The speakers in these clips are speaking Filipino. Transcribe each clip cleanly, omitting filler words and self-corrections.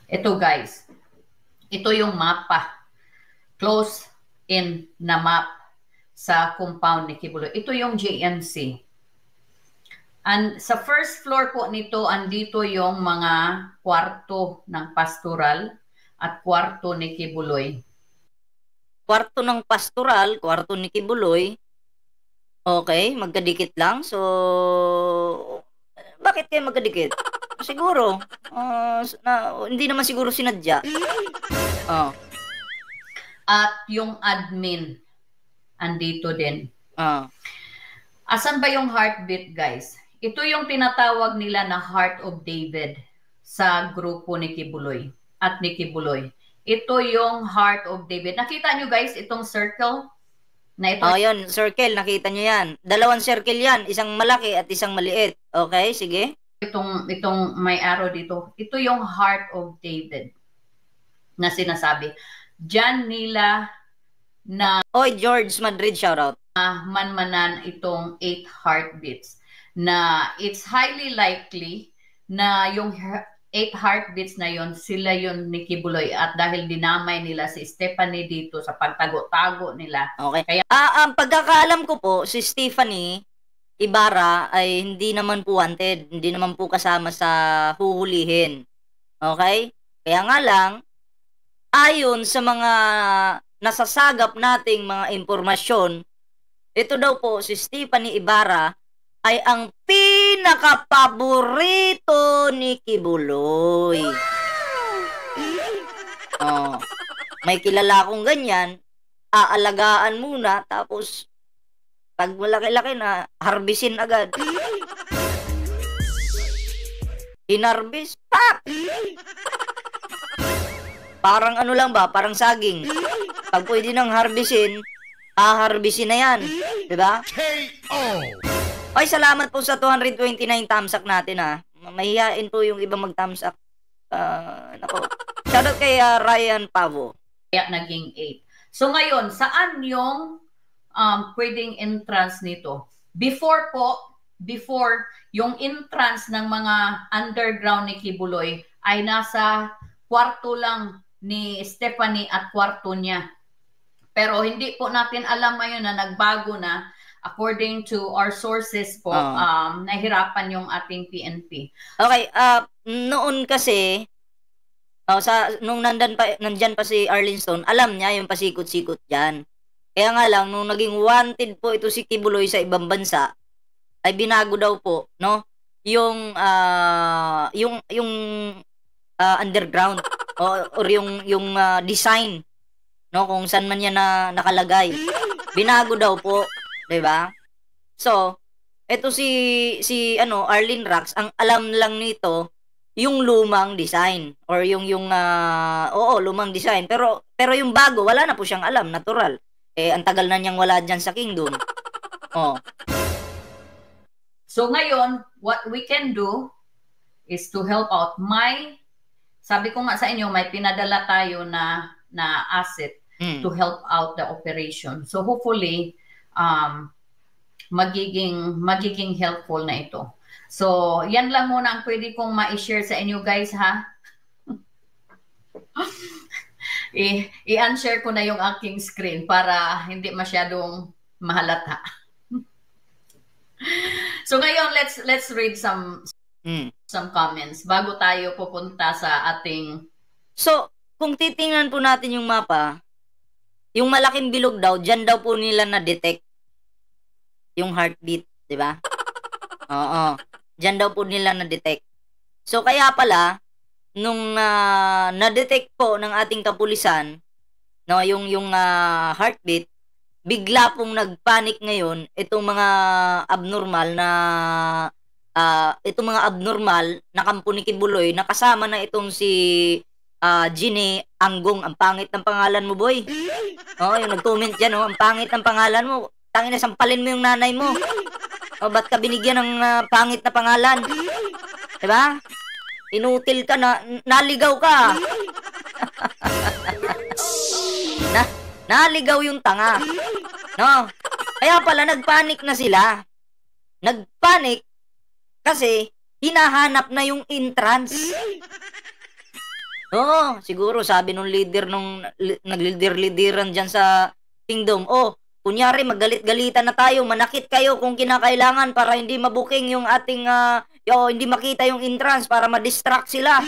Ito guys, ito yung mapa. Close in na map sa compound ni Kibuloy. Ito yung JNC. And sa first floor po nito, andito yung mga kwarto ng pastoral at kwarto ni Kibuloy. Kwarto ng pastoral, kwarto ni Kibuloy. Okay, magkadikit lang. So, bakit kayo magkadikit? Siguro, hindi naman siguro sinadya. Oh. At yung admin, andito din. Oh. Asan ba yung heartbeat, guys? Ito yung tinatawag nila na Heart of David sa grupo ni Kibuloy at ni Kibuloy. Ito yung Heart of David. Nakita nyo guys, itong circle na ito. Oh, yun, circle, nakita nyo yan. Dalawang circle yan, isang malaki at isang maliit. Okay, sige. Itong may arrow dito. Ito yung Heart of David na sinasabi. Diyan nila na Oy, George Madrid, shoutout. Manmanan itong 8 heartbeats na it's highly likely na yung 8 heartbeats na yon sila yon ni Kibuloy at dahil dinamay nila si Stephanie dito sa pagtago-tago nila. Okay. Kaya ang pagkakaalam ko po, si Stephanie Ibarra ay hindi naman po wanted, hindi naman po kasama sa huhulihin. Okay? Kaya nga lang, ayon sa mga nasasagap nating mga impormasyon, ito daw po si Stephanie Ibarra ay ang pinakapaborito ni Kibuloy. Oh, may kilala akong ganyan, aalagaan muna, tapos pag malaki-laki na, harbisin agad. Inarbis, pak! Parang ano lang ba, parang saging. Pag pwede nang harbisin, harbisin na yan. Diba? Ay, salamat po sa 229 thumbs up natin ha. Mahihain po yung ibang mag-thumbs up. Nako. Shoutout kay Ryan Pavo. Kaya naging 8. So ngayon, saan yung pwedeng entrance nito? Before yung entrance ng mga underground ni Kibuloy ay nasa kwarto lang ni Stephanie at kwarto niya. Pero hindi po natin alam ngayon na nagbago na. According to our sources po, nahirapan yung ating PNP. Okay, noon kasi, nung nandyan pa si Arlene Stone, alam niya yung pasikot-sikot dyan. Kaya nga lang, nung naging wanted po ito si Kibuloy sa ibang bansa, ay binago daw po, no? Yung underground, or yung design, no? Kung saan man yan na nakalagay. Binago daw po. Diba? So, ito si Arlene Rax, ang alam lang nito yung lumang design or yung lumang design, pero yung bago wala na po siyang alam, natural. Ang tagal na niyang wala diyan sa Kingdom. Oh. So ngayon, what we can do is to help out. Sabi ko nga sa inyo, may pinadala tayo na asset to help out the operation. So hopefully magiging helpful na ito. So, yan lang muna ang pwede kong ma-share sa inyo guys ha. I-unshare ko na yung aking screen para hindi masyadong mahalata. So ngayon, let's read some comments bago tayo pupunta sa ating... So, kung titingnan po natin yung mapa, yung malaking bilog daw, dyan daw po nila na-detect yung heartbeat, di ba? Oo. Diyan daw po nila na-detect. So, kaya pala, nung na-detect po ng ating kapulisan, no, yung heartbeat, bigla pong nagpanic ngayon itong mga abnormal na kampo ni Kibuloy, na kasama na itong si Ginny Anggong. Ang pangit ng pangalan mo, boy. Oh, yung nag-comment dyan, ang pangit ng pangalan mo. Tangin na, sampalin mo yung nanay mo. O, ba't ka binigyan ng pangit na pangalan? Diba? Inutil ka na, naligaw ka. Naligaw yung tanga. No? Kaya pala, nagpanik na sila. Nagpanik kasi hinahanap na yung entrance. Oo, siguro sabi nung leader nung naglider-lideran diyan sa kingdom, "Oh, kunyari maggalit-galitan na tayo, manakit kayo kung kinakailangan para hindi mabuking yung ating, hindi makita yung entrance para ma-distract sila."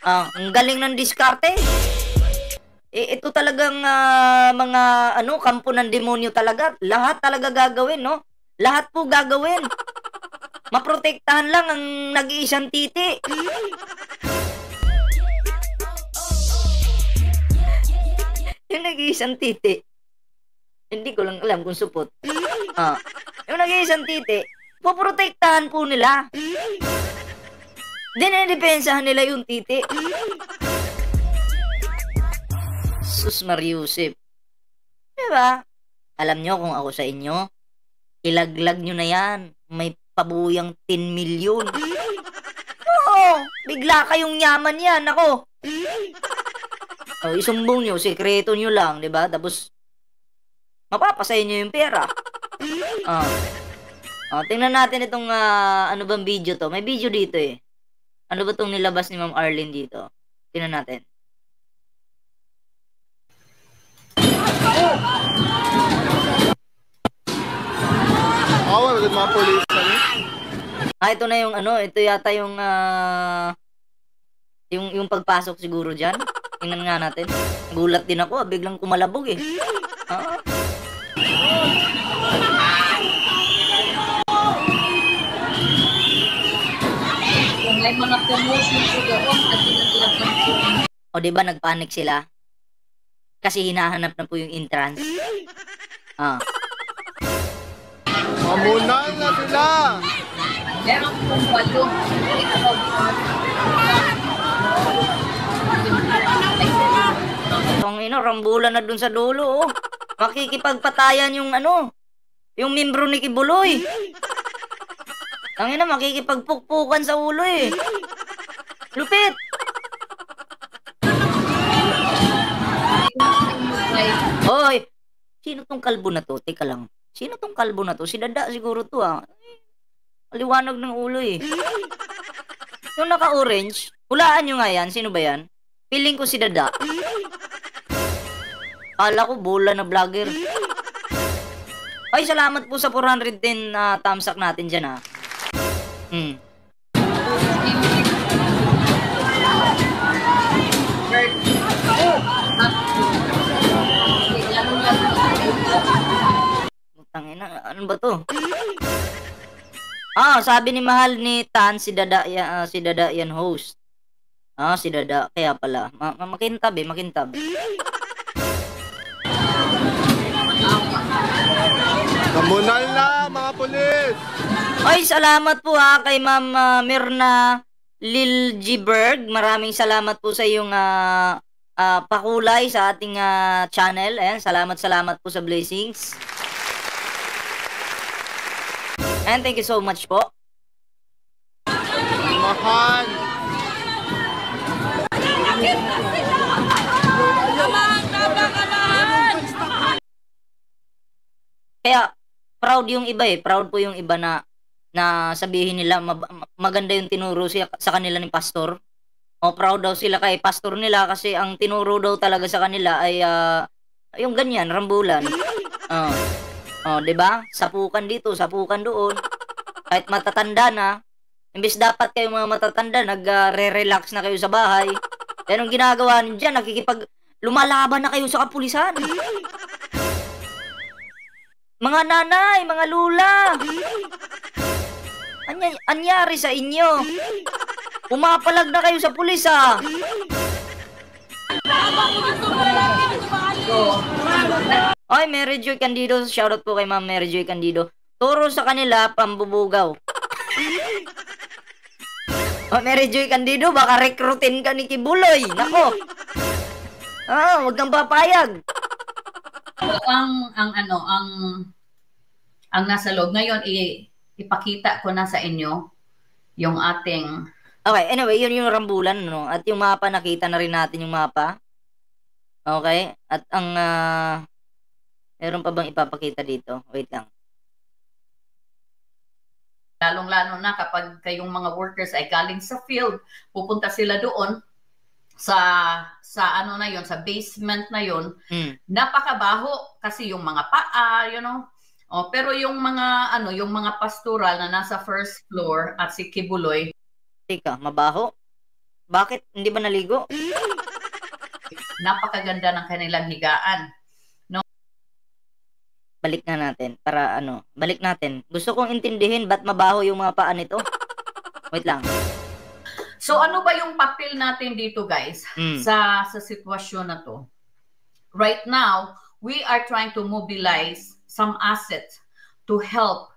Ang galing ng diskarte. Ito talagang, mga ano, kampo ng demonyo talaga. Lahat talaga gagawin 'no? Lahat po gagawin. Maprotektahan lang ang nag-iisang titi. Yung nag-iisang titi, hindi ko lang alam kung supot. Ah, yung nag-iisang titi, poprotektahan po nila. Dinedepensahan nila yung titi. Sus Mariusip. Diba? Alam nyo kung ako sa inyo, ilaglag nyo na yan. May pabuyang 10 milyon. Oo, bigla kayong yaman yan. Ako. Isumbong nyo, sekreto nyo lang, di ba? Tapos, mapapasay nyo yung pera. Tingnan natin itong, ano bang video to? May video dito eh. Ano ba itong nilabas ni Ma'am Arlene dito? Tingnan natin. With mga police ito na yung ano, ito yata yung yung pagpasok siguro diyan. Tingnan nga natin. Gulat din ako, biglang kumalabog eh. May mga promotion po doon at pinagpapalagyan. O diba nagpanic sila? Kasi hinahanap na po yung entrance. Mamunan na sila! Meron pong walo. Itong rambulan na dun sa dulo, oh. Makikipagpatayan yung ano, yung membro ni Kibuloy. Tangina, makikipagpukpukan sa ulo eh. Lupit! Hoy! Sino tong kalbo na to? Teka lang. Sino tong kalbo na to? Si Dada siguro to Liwanag ng ulo eh. Yung naka-orange, hulaan nyo nga yan. Sino ba yan? Feeling ko si Dada. Kala ko bola na vlogger. Ay, salamat po sa 410 na thumbs up natin dyan Tangina, ano ba to? Sabi ni mahal ni Tan, si Dada yan host. Si Dada, kaya pala. Makintab eh, makintab. Mamunan na mga polis! Ay, salamat po kay Ma'am Mirna Liljiberg. Maraming salamat po sa iyong pakulay sa ating channel. Ayan, salamat po sa blessings. And thank you so much po. Mahal! Kaya, proud yung iba eh. Proud po yung iba na sabihin nila maganda yung tinuro sa kanila ni pastor. Proud daw sila kay pastor nila kasi ang tinuro daw talaga sa kanila ay yung ganyan, rambulan. 'Di ba? Sapukan dito, sapukan doon. Kahit matatanda na, imbes dapat kayo mga matatanda nagre-relax na kayo sa bahay. Anong ginagawa niyo diyan? Lumalaban na kayo sa kapulisan. Mga nanay, mga lula. Anyari sa inyo? Pumapalag na kayo sa pulis Ay, Mary Joy Candido, shoutout po kay Ma'am Mary Joy Candido. Turo sa kanila, pambubugaw. Mary Joy Candido, baka rekrutin ka ni Kibuloy. Nako. Wag kang papayag. Ang nasa loob ngayon, ipakita ko na sa inyo yung ating... Okay, anyway, yun yung rambulan, no? At yung mapa, nakita na rin natin yung mapa. Okay? At ang... meron pa bang ipapakita dito? Wait lang. Lalong-lalo na kapag kayong mga workers ay galing sa field, pupunta sila doon sa ano na yon, sa basement na yon, napakabaho kasi yung mga paa, pero yung mga yung mga pastoral na nasa first floor at si Kibuloy, Teka, mabaho? Bakit? Hindi ba naligo? napakaganda ng kanilang higaan. Balik na natin para balik natin. Gusto kong intindihin ba't mabaho yung mga paa nito. Wait lang. So ano ba yung papel natin dito, guys, sa sitwasyon na to? Right now, we are trying to mobilize some assets to help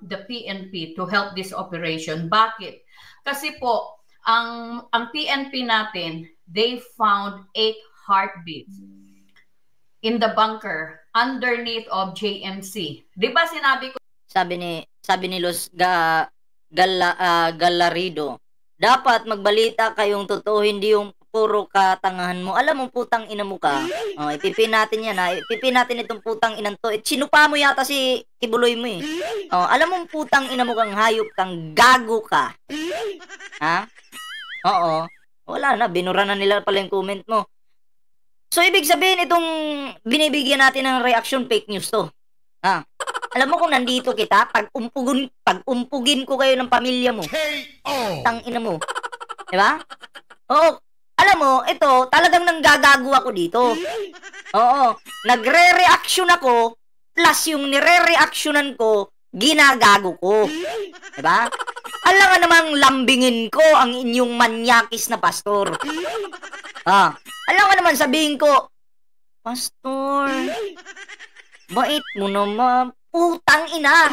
the PNP, to help this operation. Bakit? Kasi po, ang PNP natin, they found 8 heartbeats in the bunker underneath of JMC. Di ba sinabi ko? Sabi ni Los Galarido, dapat magbalita kayong totoo, hindi yung puro katangahan mo. Alam mo, putang ina mo ka. Ipipin natin yan, ha. Ipipin natin itong putang inan to. Sinupa mo yata si Kibuloy mo, eh. Alam mo, putang ina mo kang hayop, kang gago ka. Ha? Oo. Wala na, binura na nila pala yung comment mo. So, ibig sabihin, itong binibigyan natin ng reaction, fake news to. Ha? Alam mo kung nandito kita, pag umpugin ko kayo ng pamilya mo. Tang ina mo. Diba? Oo. Alam mo, ito, talagang nanggagago ako dito. Oo. Nagre-reaction ako, plus yung nire-reactionan ko, ginagago ko. Diba? Alam nga namang lambingin ko ang inyong manyakis na pastor. Alam nga naman sabihin ko, Pastor, bait mo naman. Putang ina.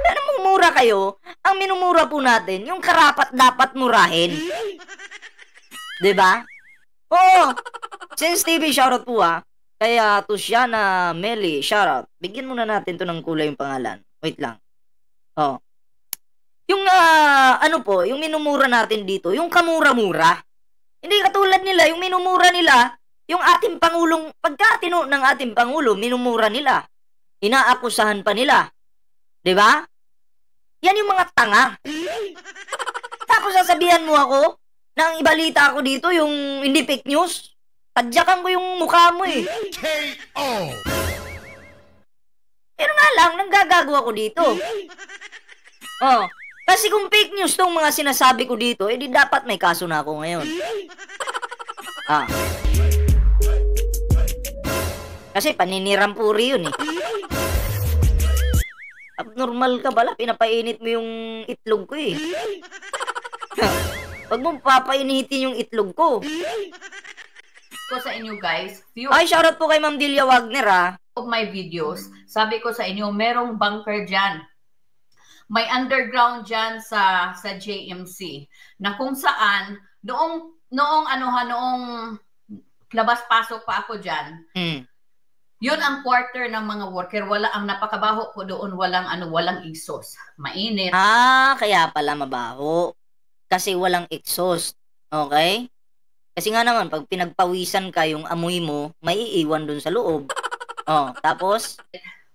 Ano mumura kayo? Ang minumura po natin, yung karapat dapat murahin. Diba? Oo. Since TV, shoutout po ha. Kaya Tusiana Meli, shoutout. Bigyan muna natin to ng kulay yung pangalan. Wait lang. Yung yung minumura natin dito, yung kamura-mura. Hindi katulad nila, yung minumura nila, yung ating Pangulong, pagkatino ng ating Pangulo, minumura nila. Inaakusahan pa nila. Diba? Yan yung mga tanga. Tapos sasabihan mo ako, nang ibalita ako dito, yung hindi fake news, tadyakan ko yung mukha mo eh. Pero nga lang, nanggagago ako dito. Kasi kung fake news tong mga sinasabi ko dito, edi dapat may kaso na ako ngayon. Kasi paninirampuri yun eh. Abnormal ka bala, pinapainit mo yung itlog ko eh. Wag mo papainitin yung itlog ko. Ko sa inyo, guys, ay, shoutout po kay Ma'am Delia Wagner of my videos, sabi ko sa inyo, merong bunker dyan. May underground dyan sa JMC na kung saan noong labas-pasok pa ako dyan. Yun ang quarter ng mga worker. Wala, ang napakabaho ko doon, walang exhaust. Mainit. Kaya pala mabaho. Kasi walang exhaust. Okay? Kasi nga naman, pag pinagpawisan ka, yung amoy mo, maiiwan dun sa loob. Tapos?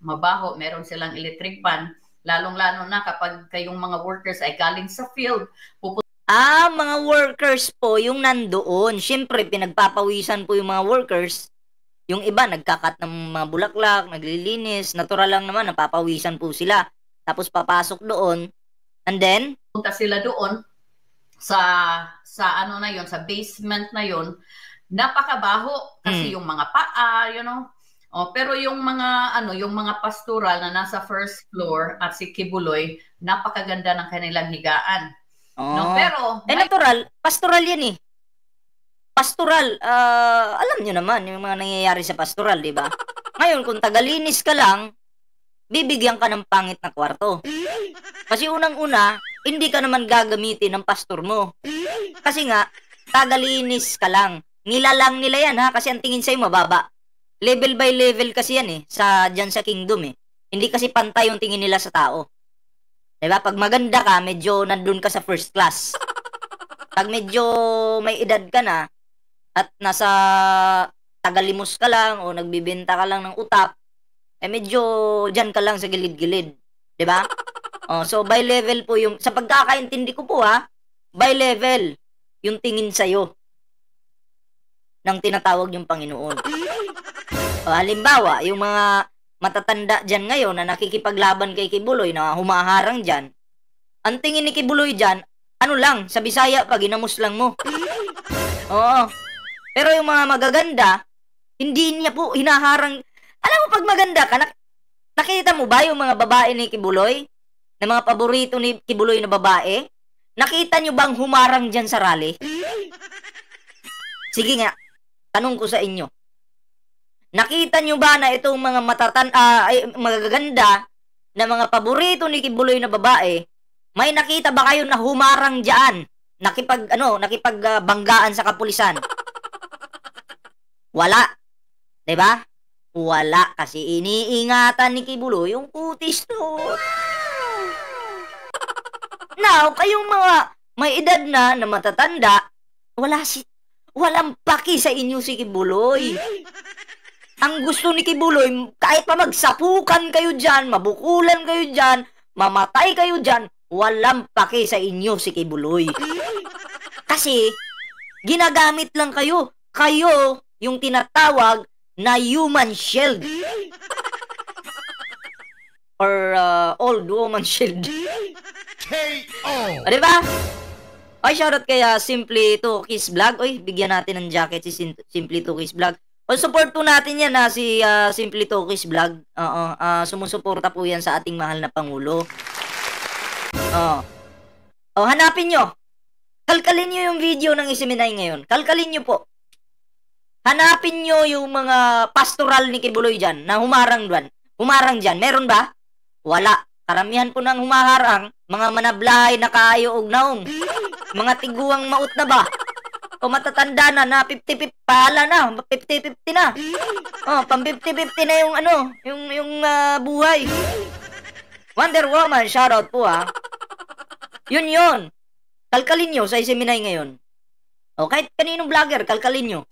Mabaho, meron silang electric fan. Lalong-lalo na kapag kayong mga workers ay galing sa field. Mga workers po, yung nandoon. Siyempre, pinagpapawisan po yung mga workers. Yung iba, nagkakat ng mga bulaklak, naglilinis. Natural lang naman, napapawisan po sila. Tapos papasok doon. And then? Punta sila doon sa sa basement na yon. Napakabaho kasi yung mga paa, pero yung mga pastoral na nasa first floor at si Kibuloy, napakaganda ng kanilang higaan. Pero natural, pastoral yan eh. Pastoral, alam nyo naman yung mga nangyayari sa pastoral, di ba? Ngayon, kung tagalinis ka lang, bibigyan ka ng pangit na kwarto. Kasi unang-una, hindi ka naman gagamitin ng pastor mo. Kasi nga, tagalinis ka lang. Nilalang nila yan ha, kasi ang tingin sa'yo mababa. Level by level kasi yan eh, dyan sa kingdom eh. Hindi kasi pantay yung tingin nila sa tao. Diba? Pag maganda ka, medyo nandun ka sa first class. Pag medyo may edad ka na, at nasa tagalimos ka lang, o nagbibenta ka lang ng utap, medyo dyan ka lang sa gilid-gilid. Diba? So by level po yung, sa pagkakaintindi ko po ha, by level yung tingin sa'yo ng tinatawag yung Panginoon. Halimbawa, yung mga matatanda dyan ngayon na nakikipaglaban kay Kibuloy, na humaharang dyan, ang tingin ni Kibuloy dyan, ano lang, sa Bisaya, pag inamos lang mo. Oo. Pero yung mga magaganda, hindi niya po hinaharang. Alam mo, pag maganda ka, nakita mo ba yung mga babae ni Kibuloy? Na mga paborito ni Kibuloy na babae? Nakita nyo bang humarang dyan sa rally? Sige nga, tanong ko sa inyo. Nakita nyo ba na itong mga magaganda na mga paborito ni Kibuloy na babae, may nakita ba kayo na humarang dyan? Nakipagbanggaan sa kapulisan? Wala. Diba? Wala. Kasi iniingatan ni Kibuloy yung kutis to. Now, kayong mga may edad na matatanda, walang paki sa inyo si Kibuloy. Ang gusto ni Kibuloy, kahit pa magsapukan kayo dyan, mabukulan kayo dyan, mamatay kayo dyan, walang paki sa inyo si Kibuloy. Kasi, ginagamit lang kayo. Kayo, yung tinatawag na human shield. Or old woman shield. K.O. Diba? Ay, shoutout kaya Simply Tukis Vlog. Uy, bigyan natin ng jacket si Simply Tukis Vlog. O, support po natin yan na si Simply Tukis Vlog. Sumusuporta po yan sa ating mahal na Pangulo. Hanapin nyo. Kalkalin nyo yung video ng isiminay ngayon. Kalkalin nyo po. Hanapin nyo yung mga pastoral ni Kibuloy dyan na humarang dyan. Meron ba? Wala. Karamihan po ng humaharang, mga manablahay na kaayo og naong. Mga tiguang maut na ba? O matatanda na 50-50, pala na, 50-50 na. Pang 50-50 na yung yung buhay. Wonder Woman, shoutout po ha. Yun. Kalkalin nyo sa isiminay ngayon. O kahit kaninong vlogger, kalkalin nyo.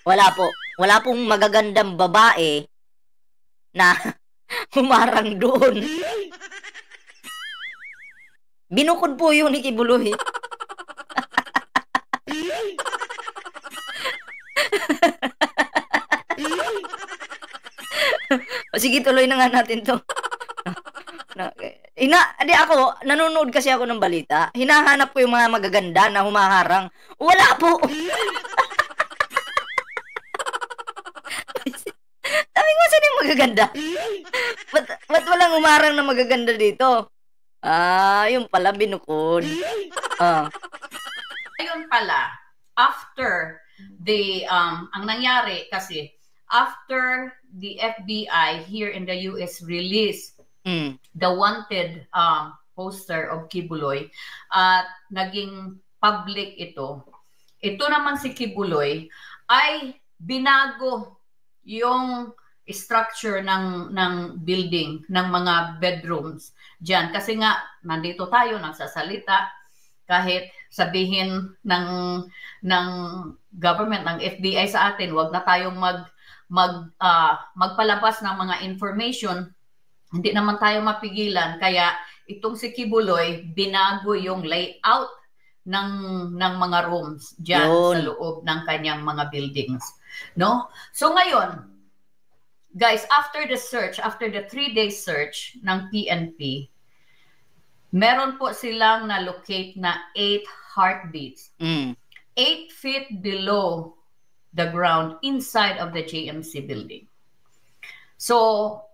Wala po. Wala pong magagandang babae na humarang doon. Binukod po yun ni Kibuloy. Sige, tuloy na nga natin to. Ako, nanonood kasi ako ng balita. Hinahanap ko yung mga magaganda na humaharang. Wala po. Sabi ko, saan yung magaganda? Ba't walang humarang na magaganda dito? Yung pala, binukod. Ayun pala, after ang nangyari kasi, after the FBI here in the US released the wanted poster of Kibuloy at naging public ito naman si Kibuloy ay binago yung structure ng building, ng mga bedrooms diyan kasi nga nandito tayo nagsasalita, kahit sabihin ng government, ng FBI sa atin, wag na tayong magpalabas ng mga information, hindi naman tayo mapigilan. Kaya itong si Kibuloy, binago yung layout ng mga rooms diyan sa loob ng kanyang mga buildings, no? So ngayon, guys, after the 3-day search ng PNP, meron po silang na-locate na 8 heartbeats. 8 feet below the ground inside of the JMC building. So,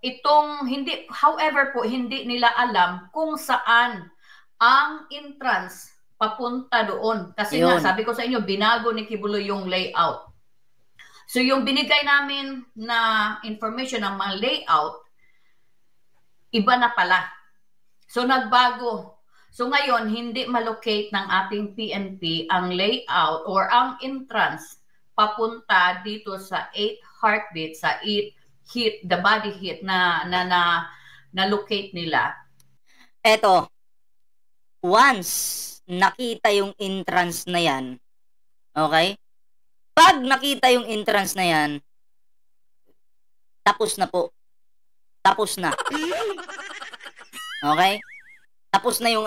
however po, hindi nila alam kung saan ang entrance papunta doon. Kasi nga, sabi ko sa inyo, binago ni Kibuloy yung layout. So, yung binigay namin na information ng mga layout, iba na pala. So, nagbago. So, ngayon, hindi malocate ng ating PNP ang layout or ang entrance papunta dito sa 8 heartbeat, sa 8 heat, the body heat na locate nila. Eto, once nakita yung entrance na yan, okay? Pag nakita yung entrance na yan, tapos na po. Tapos na. Okay? Tapos na yung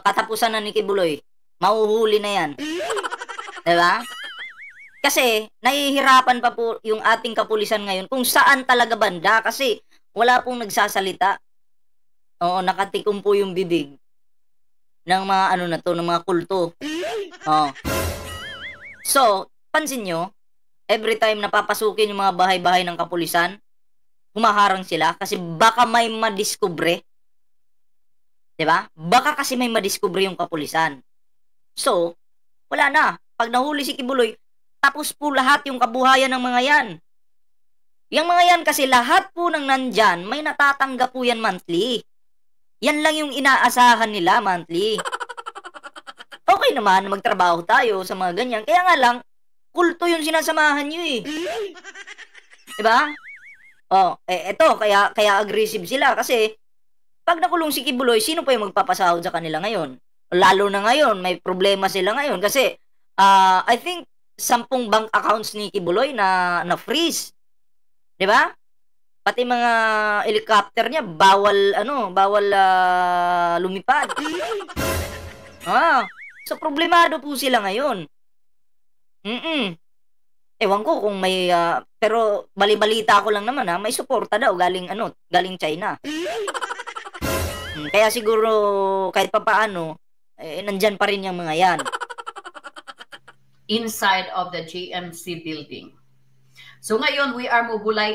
katapusan na ni Kibuloy. Mahuhuli na yan. Diba? Kasi, nahihirapan pa po yung ating kapulisan ngayon kung saan talaga banda kasi wala pong nagsasalita. Oo, nakatikom po yung bibig ng mga ng mga kulto. Oh. So, pansin nyo, every time napapasukin yung mga bahay-bahay ng kapulisan, humaharang sila kasi baka may madiskubre. Diba? Baka kasi may madiskubre yung kapulisan. So, wala na. Pag nahuli si Kibuloy, tapos po lahat yung kabuhayan ng mga yan. Yung mga yan kasi lahat po ng nandyan, may natatanggap po yan monthly. Yan lang yung inaasahan nila monthly. Okay naman, magtrabaho tayo sa mga ganyan. Kaya nga lang, kulto yung sinasamahan nyo eh. Diba? Eto, kaya aggressive sila kasi pag nakulong si Kibuloy, sino pa yung magpapasahod sa kanila ngayon? Lalo na ngayon, may problema sila ngayon kasi I think 10 bank accounts ni Kibuloy na freeze. 'Di ba? Pati mga helicopter niya bawal lumipad. So problemado po sila ngayon. Ewan ko kung may pero bali-balita ko lang naman may suporta daw galing China. Kaya siguro kahit papaano nandyan pa rin yung mga yan. Inside of the GMC building. So ngayon, we are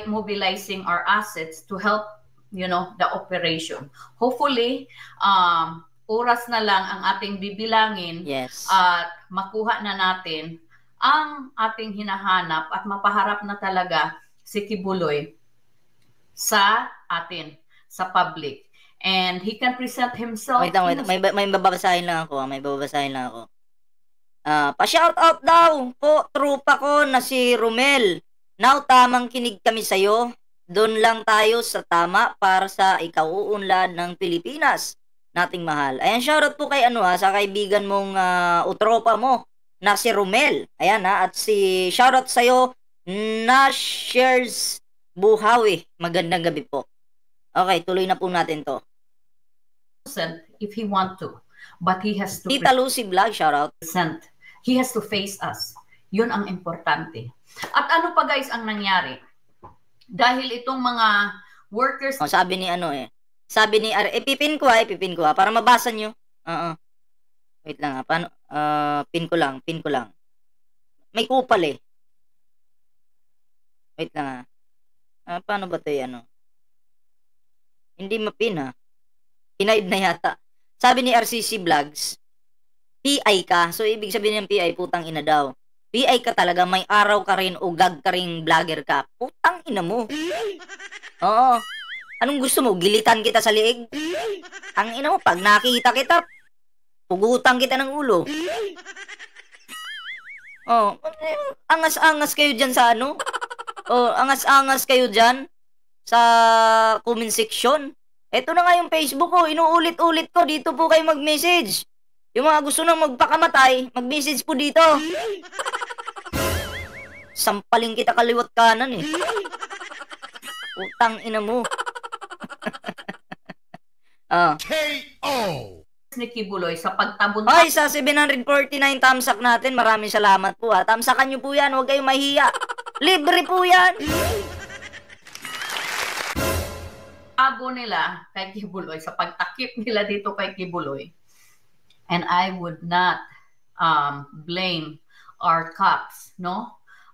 mobilizing our assets to help, the operation. Hopefully, oras na lang ang ating bibilangin at makuha na natin ang ating hinahanap at mapaharap na talaga si Kibuloy sa atin, sa public. And he can present himself. Wait. May babasahin lang ako. Pa-shoutout daw po, trupa ko na si Romel. Now, tamang kinig kami sa'yo. Doon lang tayo sa tama para sa ikauunlad ng Pilipinas. Nating mahal. Ayan, shoutout po kay sa kaibigan mong utropa mo na si Romel. Ayan at shoutout sa'yo na shares Buhawi. Magandang gabi po. Okay, tuloy na po natin to. If he want to, but he has to. Tita Lucy Vlog, shoutout. He has to face us. Yun ang importante. At ano pa guys ang nangyari? Dahil itong mga workers. Sabi ni Sabi ni ipipin ko para mabasa nyo. Wait lang paano? Pin ko lang. May kupal eh. Wait lang paano ba 'to Hindi mapin Hinaid na yata. Sabi ni RCC Vlogs, PI ka. So, ibig sabihin ng PI, putang ina daw. PI ka talaga, may araw ka rin o gag ka rin vlogger ka. Putang ina mo. Oo. Anong gusto mo? Gilitan kita sa liig? Ang ina mo, pag nakita kita, pugutan kita ng ulo. Angas-angas kayo dyan sa angas-angas kayo dyan sa comment section. Ito na nga yung Facebook ko, inuulit-ulit ko, dito po kayo mag-message. Yung mga gusto nang magpakamatay, mag-message po dito. Sampaling kita kaliwat kanan eh. Utang ina mo. KO! Ni Kibuloy sa pagtabon. Ay, sa 749 tamsak natin, maraming salamat po Tamsakan nyo po yan, huwag kayong mahiya. Libre po yan. Nila kay Kibuloy, sa pagtakip nila dito kay Kibuloy. And I would not blame our cops,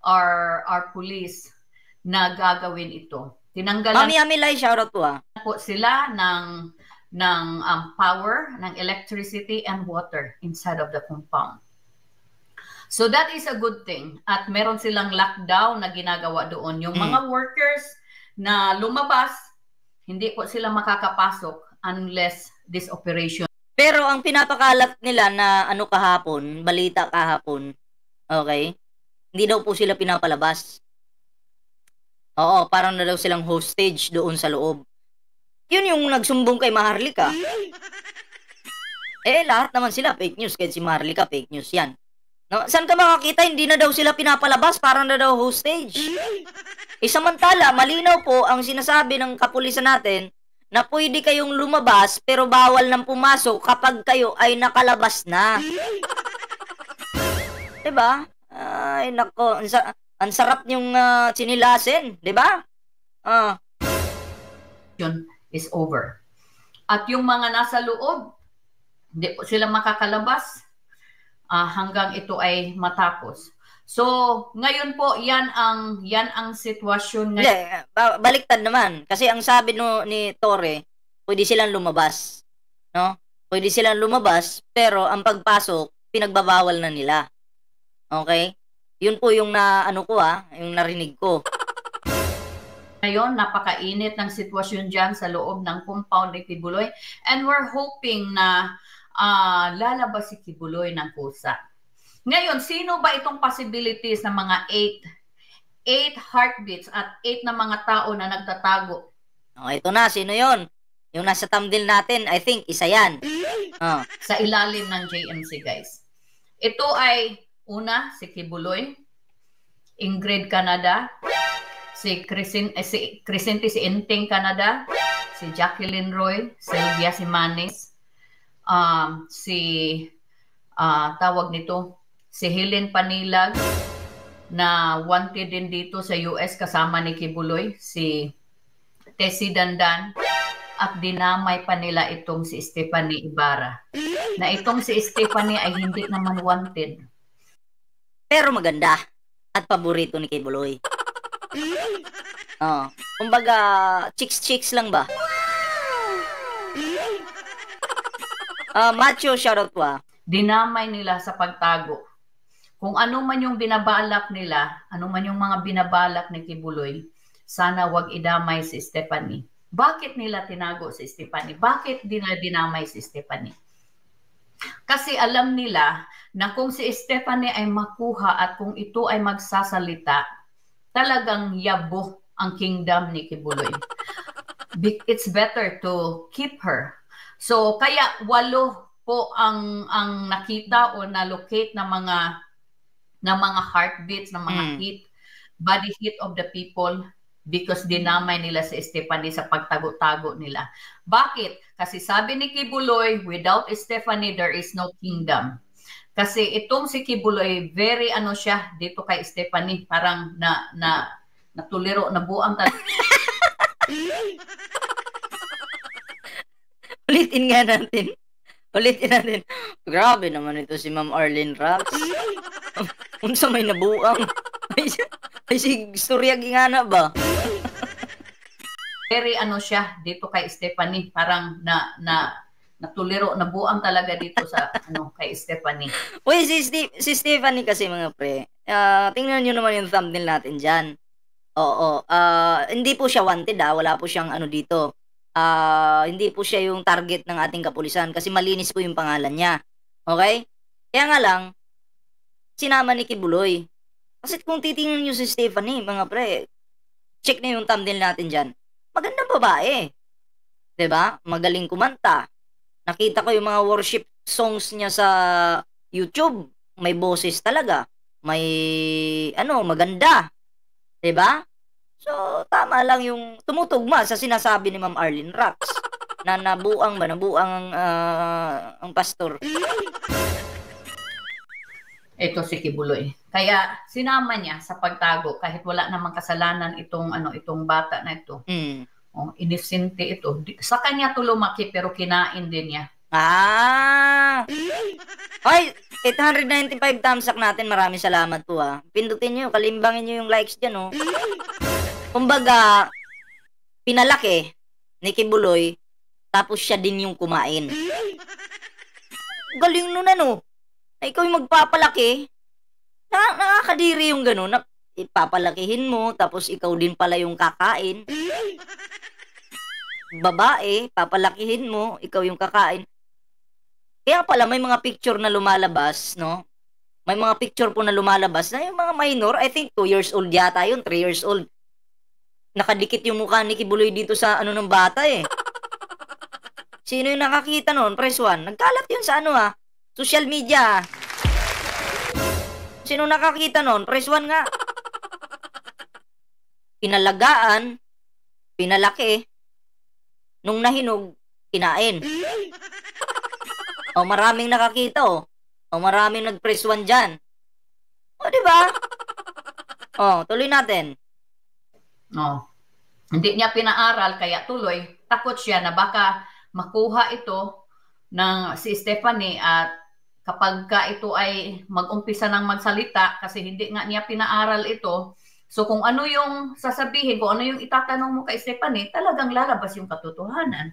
our police na gagawin ito. Tinanggalan Mami Amilay, shoutout po sila ng power, ng electricity and water inside of the compound. So that is a good thing. At meron silang lockdown na ginagawa doon. Yung mga workers na lumabas, hindi po sila makakapasok unless this operation. Pero ang pinapakalat nila na balita kahapon, okay? Hindi daw po sila pinapalabas. Oo, parang na daw silang hostage doon sa loob. Yun yung nagsumbong kay Maharlika. Lahat naman sila fake news. Kahit si Maharlika, fake news yan. No? Saan ka makakita? Hindi na daw sila pinapalabas, parang na daw hostage. Samantala, malinaw po ang sinasabi ng kapulisan natin na pwede kayong lumabas pero bawal nang pumasok kapag kayo ay nakalabas na. Diba? Ay, nako. Ang sarap niyong sinilasin. Diba? Is over. At yung mga nasa loob, hindi po sila makakalabas hanggang ito ay matapos. So, ngayon po, yan ang sitwasyon ngayon. Hindi, baliktad naman. Kasi ang sabi ni Torre, pwede silang lumabas. No? Pwede silang lumabas, pero ang pagpasok, pinagbabawal na nila. Okay? Yun po yung yung narinig ko. Ngayon, napakainit ng sitwasyon dyan sa loob ng compound ni Kibuloy. And we're hoping na lalabas si Kibuloy ng kusa. Ngayon, sino ba itong possibilities ng mga 8 heartbeats at 8 na mga tao na nagtatago? Ito na, sino yon? Yung nasa thumbnail natin, I think, isa yan. Sa ilalim ng JMC, guys. Ito ay, una, si Kibuloy, Ingrid Canada, si Crescente si Inting Canada, si Jacqueline Roy, Sylvia Simanes, tawag nito, si Helen Panilag, na wanted din dito sa US kasama ni Kibuloy, si Tessie Dandan, at dinamay pa nila itong si Stephanie Ibarra. Na itong si Stephanie ay hindi naman wanted. Pero maganda at paborito ni Kibuloy. Kumbaga, chicks lang ba? Macho, shoutout po. Dinamay nila sa pagtago. Kung ano man yung binabalak nila, ano man yung mga binabalak ni Kibuloy, sana wag idamay si Stephanie. Bakit nila tinago si Stephanie? Bakit nila dinamay si Stephanie? Kasi alam nila na kung si Stephanie ay makuha at kung ito ay magsasalita, talagang yabo ang kingdom ni Kibuloy. It's better to keep her. So, kaya 8 po ang nakita o na-locate na mga heartbeats, na mga body heat of the people because dinamay nila si Stephanie sa pagtago-tago nila. Bakit? Kasi sabi ni Kibuloy, without Stephanie, there is no kingdom. Kasi itong si Kibuloy, very siya dito kay Stephanie, parang natuliro, nabuang Ulitin natin. Grabe naman ito si Ma'am Arlene Raps. Unsa may nabuang. Ay si istorya gingana ba? Very siya dito kay Stephanie, parang natuliro, nabuang talaga dito sa kay Stephanie. Uy, si Stephanie kasi mga pre. Tingnan niyo naman yung thumbnail natin diyan. Oo, hindi po siya wanted wala po siyang dito. Hindi po siya yung target ng ating kapulisan kasi malinis po yung pangalan niya. Okay? Kaya nga lang, sinama ni Kibuloy. Kasi kung titingnan nyo si Stephanie, mga pre, check na yung thumbnail natin dyan. Magandang babae. Diba? Magaling kumanta. Nakita ko yung mga worship songs niya sa YouTube. May boses talaga. May, maganda. Diba? So, tama lang yung tumutugma sa sinasabi ni Ma'am Arlene Raps na nabuang ang pastor. Ito si Kibuloy. Kaya sinama niya sa pagtago kahit wala namang kasalanan itong bata na ito. Inisente ito. Sa kanya to lumaki pero kinain din niya. Ay, 895 thumbs up natin. Maraming salamat po Pindutin niyo, kalimbangin niyo yung likes diyan Kumbaga, pinalaki ni Kibuloy, tapos siya din yung kumain. Galing nun na ikaw yung magpapalaki. Nakakadiri yung gano'n, na ipapalakihin mo, tapos ikaw din pala yung kakain. Babae, papalakihin mo, ikaw yung kakain. Kaya pala may mga picture na lumalabas, no? May mga picture po na lumalabas na yung mga minor, I think 2 years old yata yun, 3 years old. Nakadikit yung mukha ni Kibuloy dito sa ng bata Sino yung nakakita noon? Press 1. Nagkalat yun sa social media. Sino nakakita noon? Press 1 nga. Pinalagaan, pinalaki, Nung nahinog, kinain. O, maraming nakakita, o. O, maraming nag-press 1 dyan. O, diba? O, tuloy natin. Oh. Hindi niya pinaaral, kaya tuloy, takot siya na baka makuha ito ng si Stephanie at kapag ka ito ay mag-umpisa ng magsalita kasi hindi nga niya pinaaral ito, so kung ano yung sasabihin, kung ano yung itatanong mo kay Stephanie, talagang lalabas yung katotohanan.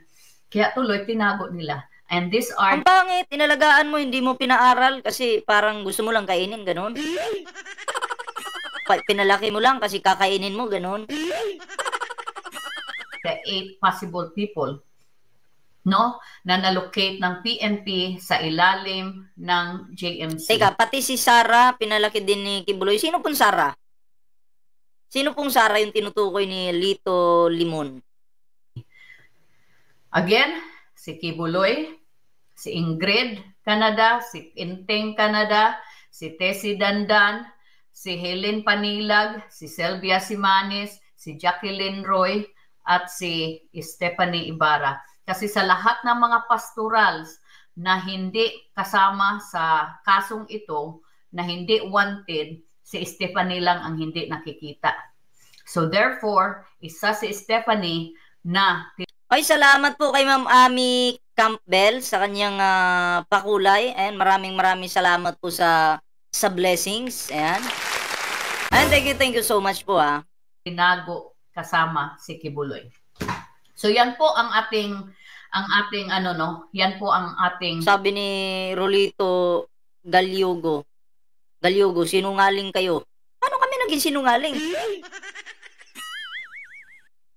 Kaya tuloy, tinago nila. And these are... Ang pangit, inalagaan mo, hindi mo pinaaral kasi parang gusto mo lang kainin, ganun. Pinalaki mo lang kasi kakainin mo, ganun. The 8 possible people, no, na nalocate ng PNP sa ilalim ng JMC. Teka, pati si Sarah, pinalaki din ni Kibuloy. Sino pong Sarah? Sino pong Sarah yung tinutukoy ni Lito Limon? Again, si Kibuloy, si Ingrid Canada, si Inteng Canada, si Tessie Dandan, si Helen Panilag, si Selvia Simanes, si Jacqueline Roy, at si Stephanie Ibarra. Kasi sa lahat ng mga pastorals na hindi kasama sa kasong ito, na hindi wanted, si Stephanie lang ang hindi nakikita. So therefore, isa si Stephanie na... Ay, salamat po kay Ma'am Ami Campbell sa kanyang pakulay. And maraming salamat po sa blessings. Ayan. And thank you so much po ha. Tinago kasama si Kibuloy. So yan po ang ating ano no, yan po ang ating... Sabi ni Rolito Galyugo, sinungaling kayo. Paano kami naging sinungaling?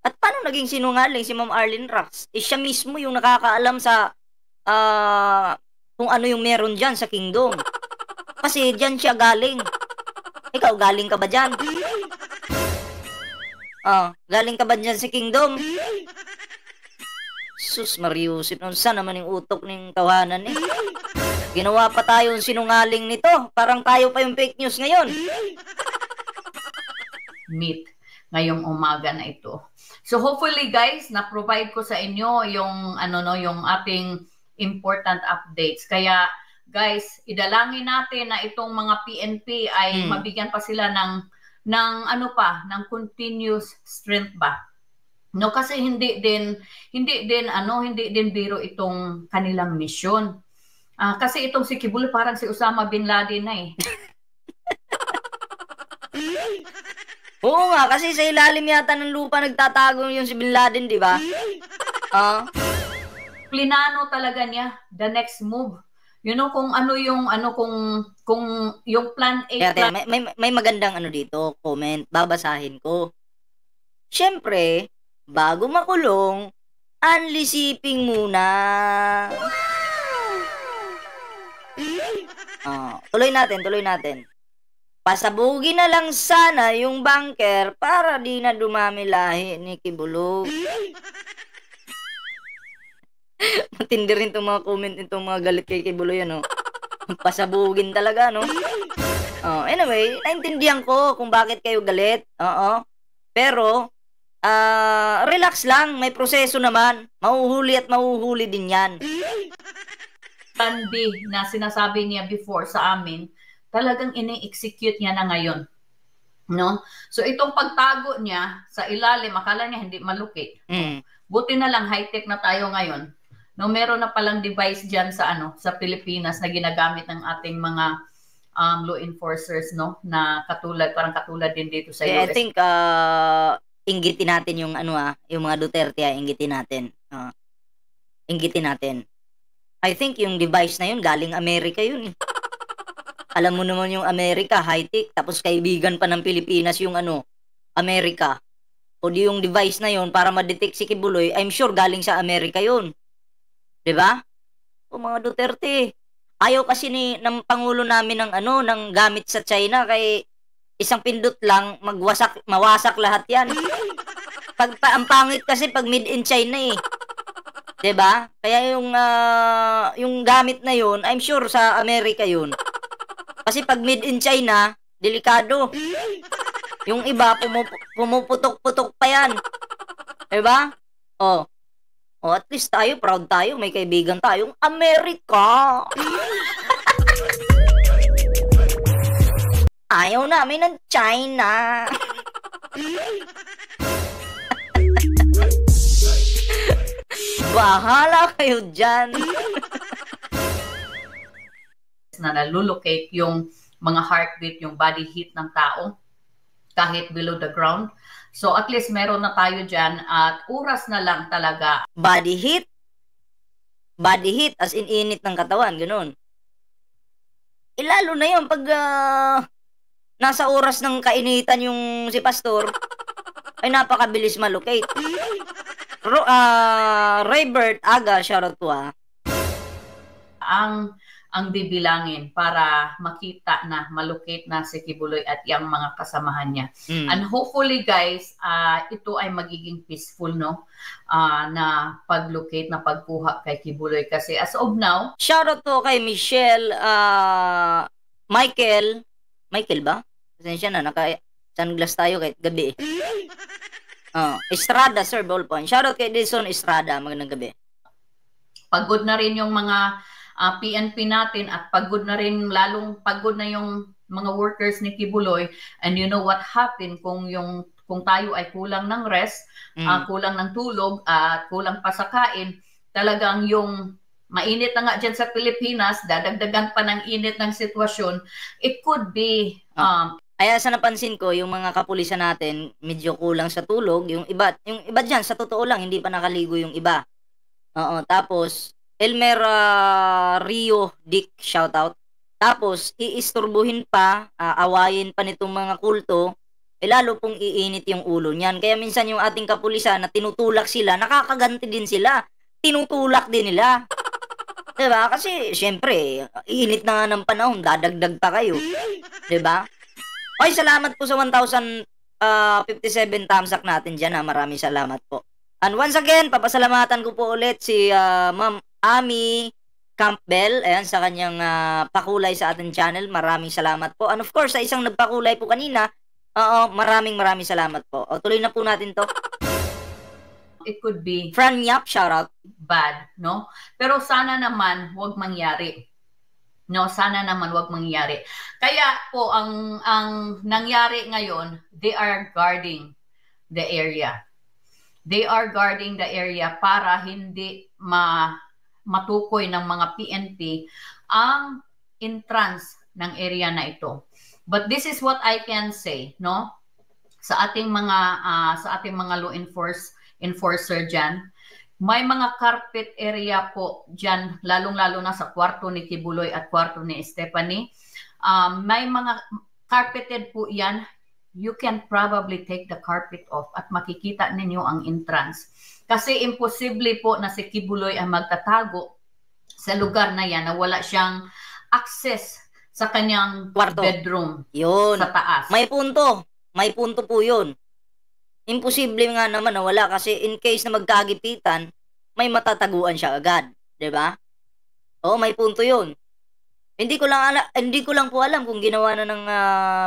At paano naging sinungaling si Ma'am Arlene Rax? Siya mismo yung nakakaalam sa kung ano yung meron dyan sa kingdom. Kasi dyan siya galing. Ikaw, galing ka ba dyan? Galing ka ba dyan sa kingdom? Sus, Mariusip, saan naman yung utok ng tawanan eh? Ginawa pa tayo yung sinungaling nito. Parang tayo pa yung fake news ngayon. Meet ngayong umaga na ito. So hopefully guys, na-provide ko sa inyo yung yung ating important updates. Kaya guys, idalangin natin na itong mga PNP ay mabigyan pa sila ng continuous strength ba. No, kasi hindi din biro itong kanilang misyon. Kasi itong si Kibuloy parang si Osama bin Laden na eh. Oo nga, kasi sa ilalim yata ng lupa nagtatago yung si Bin Laden, di ba? Plinano talaga niya the next move. You know kung ano yung kung yung plan A. Kaya, may magandang dito, comment, babasahin ko. Siyempre, bago makulong, unlisiping muna. Tuloy natin. Pasabugin na lang sana yung bunker para di na dumami lahi ni Kibulog. Matindi rin itong mga comment nitong mga galit kay Kibuloy, Pasabugin talaga, no? Anyway, naintindihan ko kung bakit kayo galit. Pero, relax lang. May proseso naman. Mahuhuli din yan. Plan B na sinasabi niya before sa amin, talagang ini-execute niya na ngayon. No? So, itong pagtago niya sa ilalim, akala niya hindi malukit. Buti na lang, high-tech na tayo ngayon. No, meron na palang device diyan sa Pilipinas na ginagamit ng ating mga law enforcers, no, na parang katulad din dito sa US. I think inggitin natin yung yung mga Duterte, inggitin natin. Inggitin natin. I think yung device na yun galing Amerika yun. Alam mo naman yung Amerika, high-tech, tapos kaibigan pa ng Pilipinas yung Amerika. O di yung device na yun para ma-detect si Kibuloy, I'm sure galing sa Amerika yun. Diba? O mga Duterte. Ayaw kasi ng Pangulo namin ng gamit sa China kay isang pindot lang mawasak lahat yan. Ang pangit kasi pag made in China eh. Diba? Kaya yung gamit na yun, I'm sure sa Amerika yun. Kasi pag made in China, delikado. Yung iba pumuputok-putok pa yan. Diba? O, at least tayo, proud tayo. May kaibigan tayong Amerika. Ayaw namin ng China. Bahala kayo dyan. Na nalulocate yung mga heartbeat, yung body heat ng tao kahit below the ground. So at least meron na tayo dyan at oras na lang talaga. Body heat? Body heat as in init ng katawan, ganun. Lalo na yun pag nasa oras ng kainitan yung si Pastor, ay napakabilis malocate. Raybert Aga, shoutout po ang bibilangin para makita na malocate na si Kibuloy at yung mga kasamahan niya. And hopefully guys, ito ay magiging peaceful, no? Na pag-locate, na pagkuha kay Kibuloy. Kasi as of now, shoutout to kay Michelle, Michael ba? Pasensya na, naka-sunglass tayo kahit gabi. Estrada, Sir Ballpoint. Shoutout kay Edison Estrada, magandang gabi. Pagod na rin yung mga PNP natin at pagod na rin, lalong pagod na yung mga workers ni Kibuloy. And you know what happened kung tayo ay kulang ng rest, kulang ng tulog, at kulang pa sa kain, talagang yung mainit na nga dyan sa Pilipinas, dadagdagan pa ng init ng sitwasyon, it could be... Kaya sa napansin ko, yung mga kapulisan natin, medyo kulang sa tulog. Yung iba dyan, sa totoo lang, hindi pa nakaligo yung iba. Tapos, Elmer Rio Dick, shoutout. Tapos, iisturbuhin pa, awayin pa nitong mga kulto, lalo pong iinit yung ulo niyan. Kaya minsan yung ating kapulisan na tinutulak sila, nakakaganti din sila. Tinutulak din nila. Diba? Kasi, syempre, init na nga ng panahon, dadagdag pa kayo. Diba? Okay, salamat po sa 1,057 thumbs up natin dyan. Maraming salamat po. And once again, papasalamatan ko po ulit si Ma'am Ami Campbell, ayan, sa kanyang pakulay sa ating channel. Maraming salamat po. And of course, sa isang nagpakulay po kanina, maraming salamat po. Tuloy na po natin to. It could be Fran Yap, shoutout. Bad, no? Pero sana naman huwag mangyari. No, sana naman wag mangyari. Kaya po ang nangyari ngayon, they are guarding the area. They are guarding the area para hindi matukoy ng mga PNP ang entrance ng area na ito. But this is what I can say, no? Sa ating mga law enforcer diyan, may mga carpet area po dyan, lalong-lalo na sa kwarto ni Kibuloy at kwarto ni Stephanie. May mga carpeted po yan. You can probably take the carpet off at makikita ninyo ang entrance. Kasi imposible po na si Kibuloy ang magtatago sa lugar na yan na wala siyang access sa kanyang kwarto, bedroom. Yun. Sa taas. May punto. May punto po yun. Imposible nga naman na wala kasi in case na magkagipitan, may matataguan siya agad, 'di ba? Oo, may punto 'yun. Hindi ko lang po alam kung ginawa na ng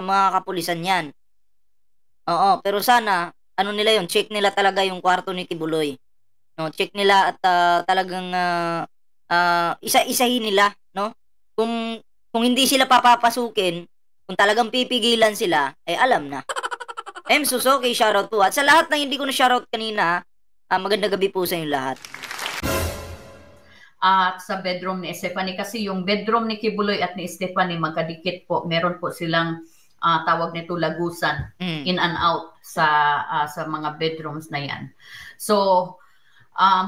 mga kapulisan 'yan. Oo, pero sana nila 'yon, check nila talaga yung kwarto ni Kibuloy. No, check nila at talagang isa-isahin nila, no? Kung hindi sila papapasukin, kung talagang pipigilan sila, ay alam na. Suzuki, shoutout po. At sa lahat ng hindi ko na shoutout kanina, magandang gabi po sa inyo lahat. At sa bedroom ni Stephanie, kasi yung bedroom ni Kibuloy at ni Stephanie magkadikit po. Meron po silang tawag nito lagusan, in and out sa mga bedrooms na yan. So,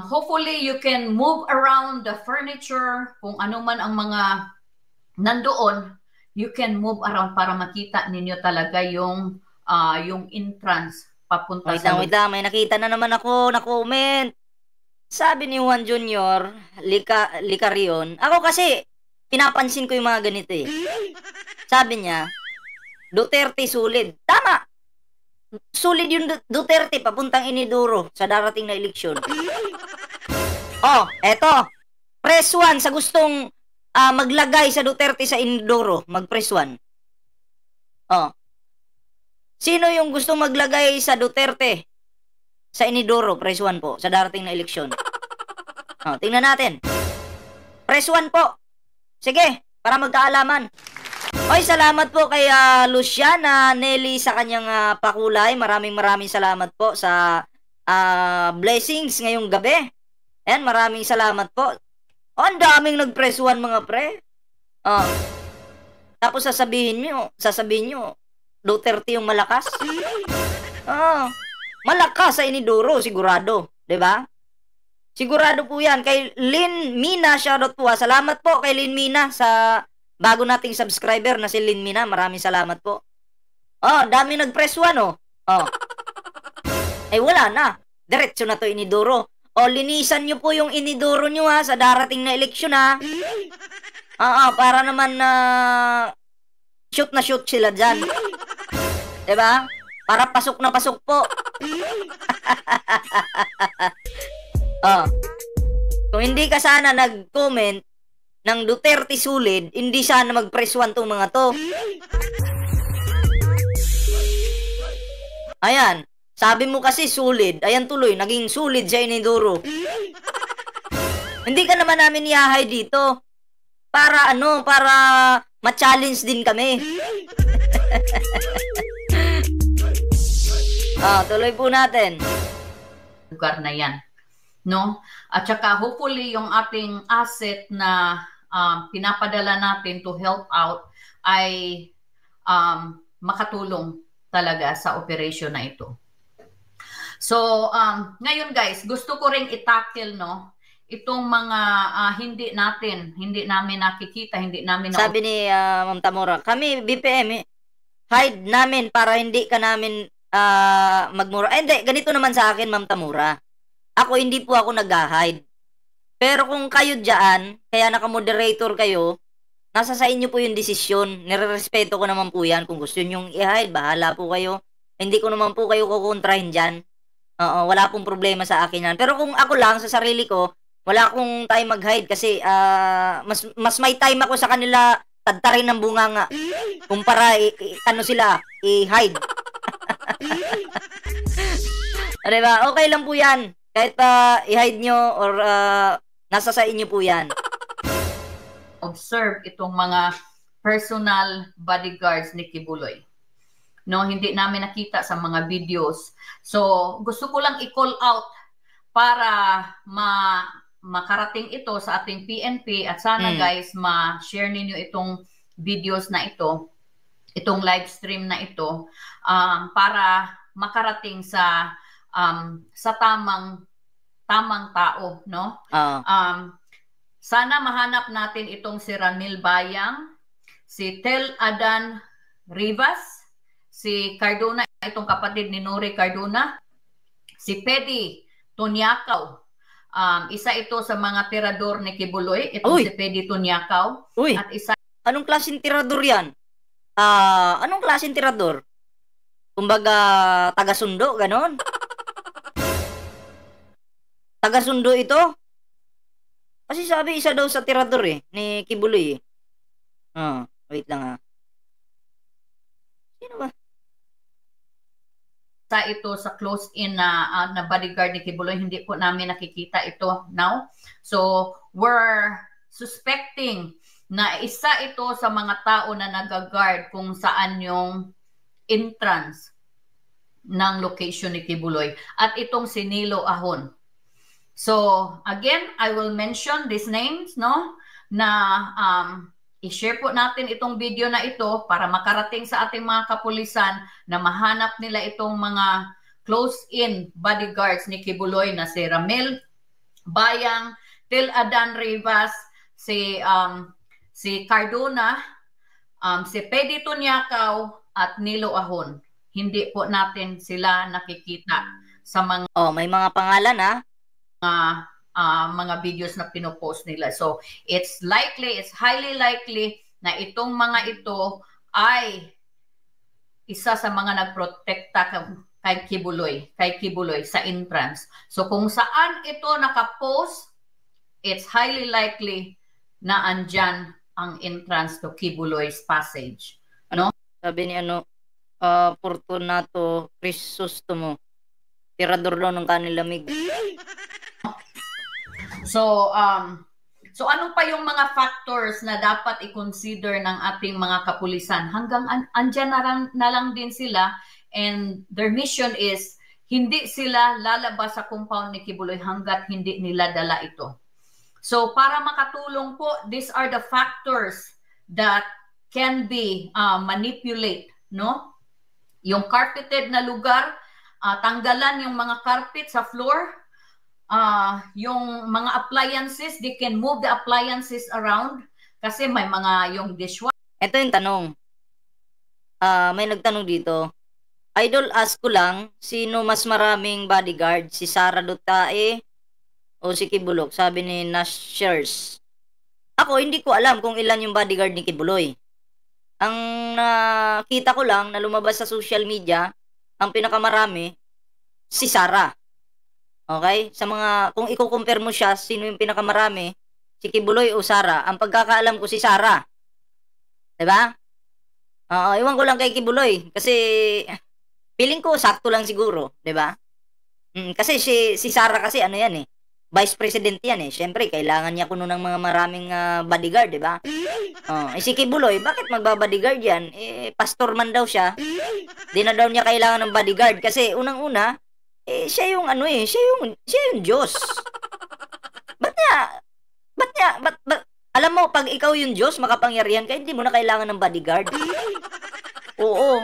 hopefully you can move around the furniture, kung ano man ang mga nandoon, you can move around para makita ninyo talaga yung entrance papunta sa... Wait lang, may nakita na naman ako na comment. Sabi ni Juan Junior, Licarion, ako kasi, pinapansin ko yung mga ganito eh. Sabi niya, Duterte sulid. Tama! Sulid yung Duterte papuntang Iniduro sa darating na eleksyon. Eto. Press 1 sa gustong maglagay sa Duterte sa Iniduro. Mag-press 1. Sino yung gustong maglagay sa Duterte sa Inidoro? Press 1 po, sa darating na eleksyon. Tingnan natin. Press 1 po. Sige, para magkaalaman. Oy, salamat po kay Luciana Nelly sa kanyang pakulay. Maraming salamat po sa blessings ngayong gabi. Ayan, maraming salamat po. Ang daming nag-press 1 mga pre. Tapos sasabihin nyo, Duterte yung malakas. Malakas sa iniduro, sigurado. 'Di ba? Sigurado po yan. Kay Lynn Mina, shoutout po. Salamat po kay Lynn Mina sa bago nating subscriber na si Lynn Mina. Maraming salamat po. Dami nag-press 1 Ay wala na. Diretso na to iniduro. Linisan nyo po yung iniduro nyo sa darating na eleksyon para naman shoot na shoot sila dyan. Diba? Para pasok na pasok po. Kung hindi ka sana nag-comment ng Duterte sulid, hindi sana mag-press 1 tong mga to. Ayan. Sabi mo kasi sulid. Ayan tuloy, naging sulid siya iniduro. Hindi ka naman namin ihahay dito. Para ma-challenge din kami. Tuloy po natin. Lugar na yan. No? At saka hopefully yung ating asset na pinapadala natin to help out ay makatulong talaga sa operation na ito. So, ngayon guys, gusto ko ring i-tackle itong mga hindi namin nakikita, hindi namin Sabi ni Ma'am Tamura, kami BPM hide namin para hindi ka namin magmura. Hindi, ganito naman sa akin, Ma'am Tamura. Ako, hindi po ako nag-hide. Pero kung kayo dyan, kaya naka-moderator kayo, nasa sa inyo po yung desisyon. Nirerespeto ko naman po yan. Kung gusto nyo i-hide, bahala po kayo. Hindi ko naman po kayo kukontrahin dyan. Wala pong problema sa akin yan. Pero kung ako lang, sa sarili ko, wala akong time mag-hide kasi mas may time ako sa kanila tadtarin ng bunganga kumpara sila, i-hide. Diba? Okay lang po yan. Kahit i-hide nyo or nasa sa inyo po yan. Observe itong mga personal bodyguards ni Kibuloy. No, hindi namin nakita sa mga videos. So, gusto ko lang i-call out para makarating ito sa ating PNP at sana guys, ma-share ninyo itong videos na ito, itong live stream na ito, para makarating sa tamang tao, no? Sana mahanap natin itong si Ramil Bayang, si Tel Adan Rivas, si Cardona, itong kapatid ni Nori Cardona, si Pedi Tunyakaw. Isa ito sa mga tirador ni Kibuloy, itong si Pedi Tunyakaw. At isa... Anong klaseng tirador yan? Anong klaseng tirador? Kumbaga, taga-sundo, ganon? Taga-sundo ito? Kasi sabi, isa daw sa tirador ni Kibuloy wait lang Sino ba? Ito sa close-in na bodyguard ni Kibuloy, hindi po namin nakikita ito now. So, we're suspecting na isa ito sa mga tao na nag-guard kung saan yung entrance ng location ni Kibuloy. At itong si Nilo Ahon. So, again, I will mention these names, no? Na i-share po natin itong video na ito para makarating sa ating mga kapulisan na mahanap nila itong mga close-in bodyguards ni Kibuloy na si Ramil Bayang, Tel Adan Rivas, si Cardona, si Pedi Tunyakaw at Nilo Ahon. Hindi po natin sila nakikita sa mga may mga pangalan mga videos na pinopost nila. So, it's highly likely na itong mga ito ay isa sa mga nagprotekta kay Kibuloy sa entrance. So, kung saan ito nakapost, it's highly likely na andyan ang entrance to Kibuloy's passage. No? Sabi ni Fortunato Crisostomo, tirador daw ng kanilamig. So ano pa yung mga factors na dapat i-consider ng ating mga kapulisan? Hanggang andyan na lang din sila, and their mission is hindi sila lalabas sa compound ni Kibuloy hanggat hindi nila dala ito. So para makatulong po, these are the factors that can be manipulate, no? Yung carpeted na lugar, tanggalan yung mga carpet sa floor. Yung mga appliances, they can move the appliances around kasi may mga yung dishwasher. Ito yung tanong. May nagtanong dito. Idol, ask ko lang, sino mas maraming bodyguard? Si Sara Dutae o si Kibulok? Sabi ni Nashers. Ako, hindi ko alam kung ilan yung bodyguard ni Kibuloy. Ang nakita ko lang na lumabas sa social media, ang pinakamarami, si Sara. Okay? Sa mga, kung i-compare mo siya, sino yung pinakamarami, si Kibuloy o Sara? Ang pagkakaalam ko si Sara. Diba? Iwan ko lang kay Kibuloy. Kasi, feeling ko, sakto lang siguro. Diba? Kasi si Sara kasi, ano yan eh, Vice President yan eh. Siyempre, kailangan niya kuno ng mga maraming bodyguard, diba? Si Kibuloy, bakit magbabodyguard yan? Pastor man daw siya. Di na daw niya kailangan ng bodyguard. Kasi, unang-una, siya yung ano siya yung Diyos. Ba't alam mo, pag ikaw yung Diyos, makapangyarihan ka, hindi mo na kailangan ng bodyguard. Oo.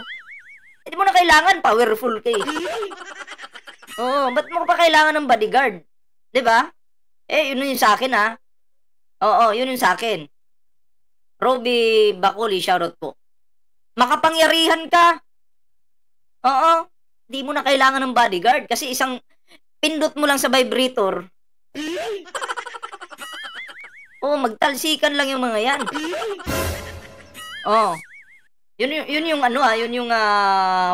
Hindi mo na kailangan, powerful ka eh. Oo, ba't mo pa kailangan ng bodyguard? Diba? Yun yung sa akin ha. Oo, yun yung sa akin. Roby Bacoli, shoutout po. Makapangyarihan ka. Oo. Di mo na kailangan ng bodyguard kasi isang pindot mo lang sa vibrator. Magtalsikan lang yung mga yan. Yun yung ano yun yung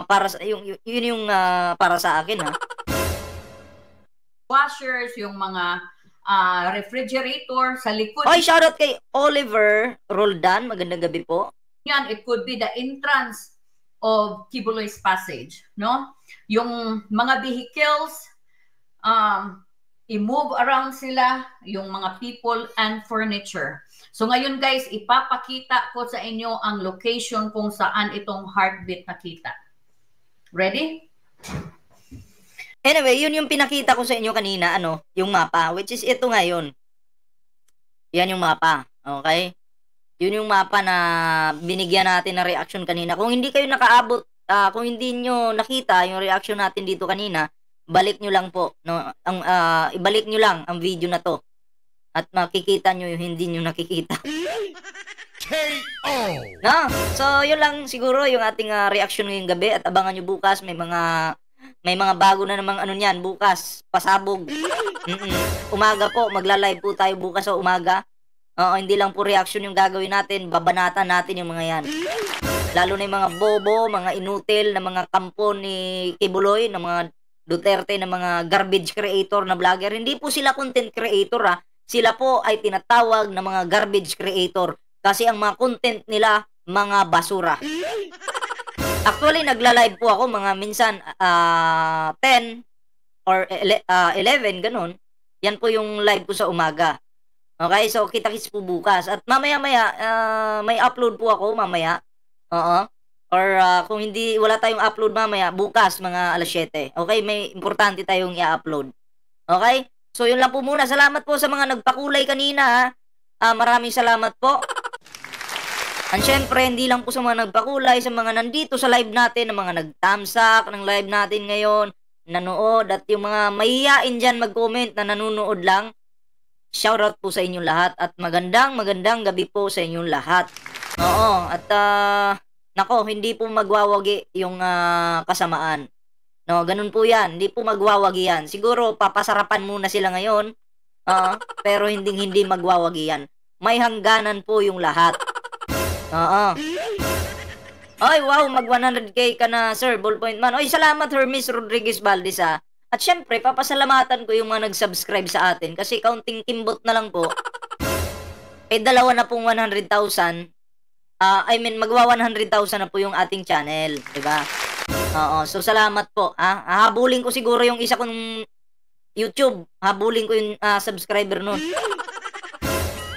para sa yun yung para sa akin ha. Washers, yung mga refrigerator sa likod. Oy, shoutout kay Oliver Roldan. Magandang gabi po. Yan, it could be the entrance of Kibuloy's Passage, no? Yung mga vehicles, i-move around sila, yung mga people and furniture. So ngayon guys, ipapakita ko sa inyo ang location kung saan itong heartbeat nakita. Ready? Anyway, yun yung pinakita ko sa inyo kanina, yung mapa, which is ito ngayon. Yan yung mapa, okay? Yun yung mapa na binigyan natin ng reaction kanina. Kung hindi kayo nakaabot, kung hindi nyo nakita yung reaction natin dito kanina, balik nyo lang po, no? Ibalik nyo lang ang video na to. At makikita nyo yung hindi nyo nakikita. KO! No? So, yun lang siguro yung ating reaction ngayong gabi. At abangan nyo bukas, may mga bago na namang niyan bukas, pasabog. Umaga po, magla-live po tayo bukas sa umaga. Hindi lang po reaction yung gagawin natin, babanatan natin yung mga yan. Lalo na yung mga bobo, mga inutil na mga kampo ni Kibuloy, na mga Duterte, na mga garbage creator na vlogger. Hindi po sila content creator ha. Sila po ay tinatawag na mga garbage creator kasi ang mga content nila mga basura. Actually, nagla-live po ako mga minsan 10 or 11, ganun. Yan po yung live ko sa umaga. Okay, so kita-kits po bukas. At mamaya-maya, may upload po ako mamaya. Or kung hindi, wala tayong upload mamaya, bukas mga alas 7. Okay, may importante tayong i-upload. Okay? So yun lang po muna. Salamat po sa mga nagpakulay kanina ha. Maraming salamat po. And syempre, hindi lang po sa mga nagpakulay, sa mga nandito sa live natin, ng mga nag-thumbs-up ng live natin ngayon, nanood, at yung mga mahihain dyan mag-comment na nanonood lang. Shoutout po sa inyong lahat at magandang gabi po sa inyong lahat. Oo, at nako, hindi po magwawagi yung kasamaan. No, ganun po yan. Hindi po magwawagi yan. Siguro papasarapan muna sila ngayon. Pero hindi magwawagi yan. May hangganan po yung lahat. Ay, wow, mag 100k ka na, Sir Ballpoint Man. Ay, salamat, Hermes Rodriguez Valdez ha. At syempre, papasalamatan ko yung mga nag-subscribe sa atin kasi counting kimbot na lang po. Dalawa na pong 100,000. Magwa 100,000 na po yung ating channel, 'di ba? So salamat po. Hahabulin ko siguro yung isa YouTube. Habulin ko yung subscriber nun.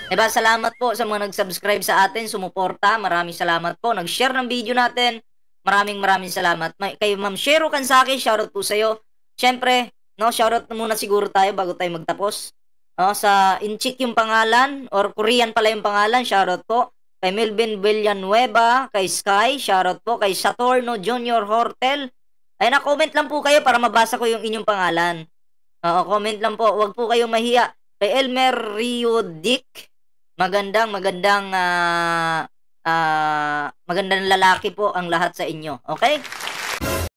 Diba? Salamat po sa mga nag-subscribe sa atin, sumuporta. Maraming salamat po. Nag-share ng video natin. Maraming salamat. Kay Ma'am Shero Kansaki, shoutout po sa'yo. Siyempre, no, shoutout na muna siguro tayo bago tayo magtapos. No, sa Inchik yung pangalan, or Korean pala yung pangalan, shoutout po. Kay Melvin Villanueva, kay Sky, shoutout po. Kay Saturno Junior Hortel. Ay, na-comment lang po kayo para mabasa ko yung inyong pangalan. Oo, comment lang po. Huwag po kayong mahiya. Kay Elmer Rio Dick, magandang lalaki po ang lahat sa inyo. Okay?